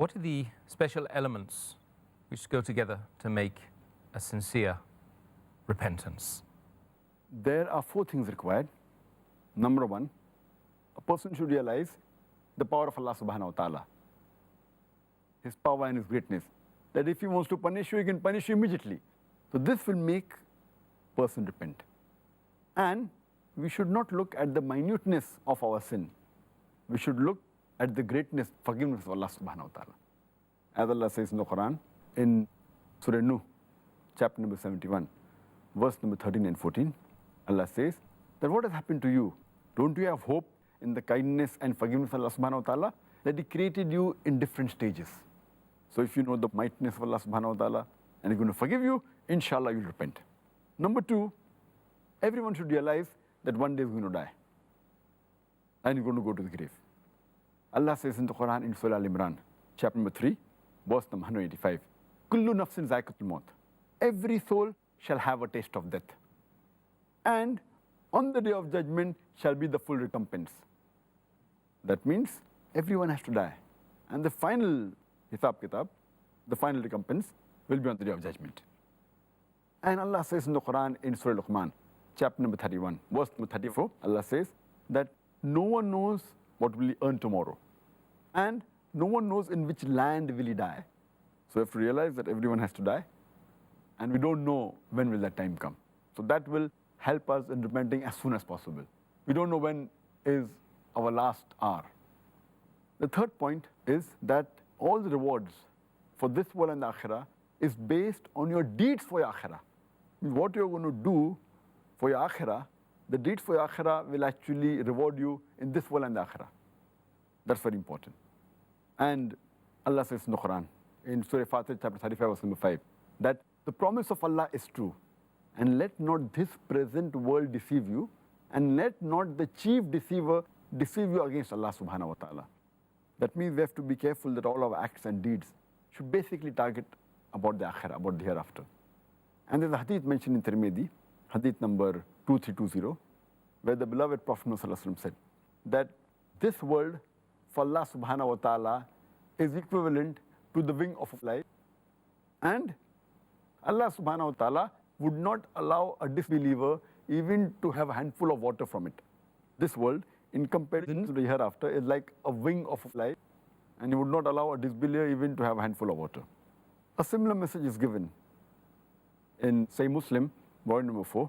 What are the special elements which go together to make a sincere repentance? There are 4 things required. Number 1, a person should realize the power of Allah subhanahu wa ta'ala, His power and His greatness, that if He wants to punish you, He can punish you immediately. So this will make a person repent. And we should not look at the minuteness of our sin. We should look at the greatness, forgiveness of Allah subhanahu wa ta'ala. As Allah says in the Quran, in Surah Nuh, chapter number 71, verse number 13 and 14, Allah says that what has happened to you? Don't you have hope in the kindness and forgiveness of Allah subhanahu wa ta'ala? That He created you in different stages. So if you know the mightiness of Allah subhanahu wa ta'ala and He's going to forgive you, inshallah you'll repent. Number 2, everyone should realize that one day is going to die and you're going to go to the grave. Allah says in the Quran in Surah Al-Imran, chapter number 3, verse number 185, Kullu nafsin zaikatul maut. Every soul shall have a taste of death. And on the day of judgment shall be the full recompense. That means everyone has to die. And the final hisab kitab, the final recompense, will be on the day of judgment. And Allah says in the Quran in Surah Luqman, chapter number 31, verse number 34, Allah says that no one knows what will he earn tomorrow. And no one knows in which land will he die. So we have to realize that everyone has to die. And we don't know when will that time come. So that will help us in repenting as soon as possible. We don't know when is our last hour. The third point is that all the rewards for this world and the akhirah is based on your deeds for your akhirah. What you're going to do for your akhirah, the deeds for your akhirah will actually reward you in this world and the akhirah. That's very important. And Allah says in the Quran, in Surah Fatir, chapter 35, verse number 5, that the promise of Allah is true. And let not this present world deceive you, and let not the chief deceiver deceive you against Allah subhanahu wa ta'ala. That means we have to be careful that all our acts and deeds should basically target about the akhirah, about the hereafter. And there's a hadith mentioned in Tirmidhi, hadith number 2320, where the beloved Prophet Muhammad said that this world for Allah subhanahu wa ta'ala is equivalent to the wing of a fly, and Allah subhanahu wa ta'ala would not allow a disbeliever even to have a handful of water from it. This world, in comparison to the hereafter, is like a wing of a fly, and He would not allow a disbeliever even to have a handful of water. A similar message is given in Sahih Muslim, volume number 4,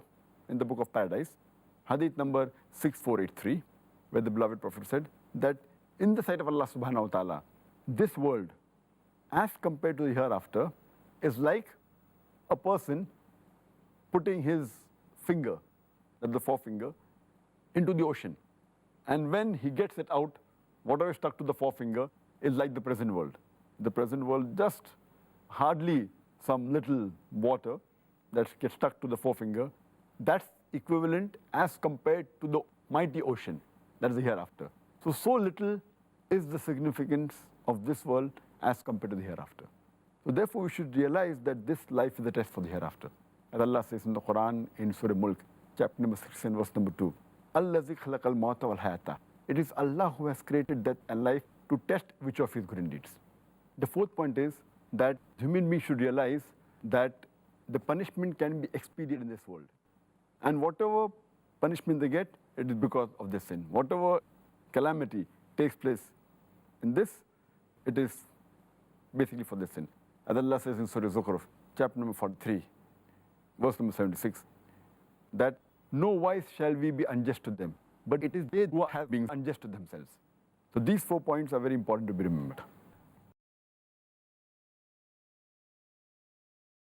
in the book of Paradise, hadith number 6483, where the beloved Prophet said that in the sight of Allah subhanahu wa ta'ala, this world, as compared to the hereafter, is like a person putting his finger, the forefinger, into the ocean. And when he gets it out, whatever is stuck to the forefinger is like the present world. The present world, just hardly some little water that gets stuck to the forefinger, that's equivalent as compared to the mighty ocean. That is the hereafter. So little is the significance of this world as compared to the hereafter. So therefore we should realize that this life is a test for the hereafter. As Allah says in the Quran in Surah Mulk, chapter number 6 and verse number 2, Allazi khalaqal mauta wal hayata. It is Allah who has created death and life to test which of His good deeds. The fourth point is that human beings should realize that the punishment can be expedient in this world. And whatever punishment they get, it is because of their sin. Whatever calamity takes place in this, it is basically for their sin. As Allah says in Surah Zukhruf, chapter number 43, verse number 76, that no wise shall we be unjust to them, but it is they who have been unjust to themselves. So these 4 points are very important to be remembered.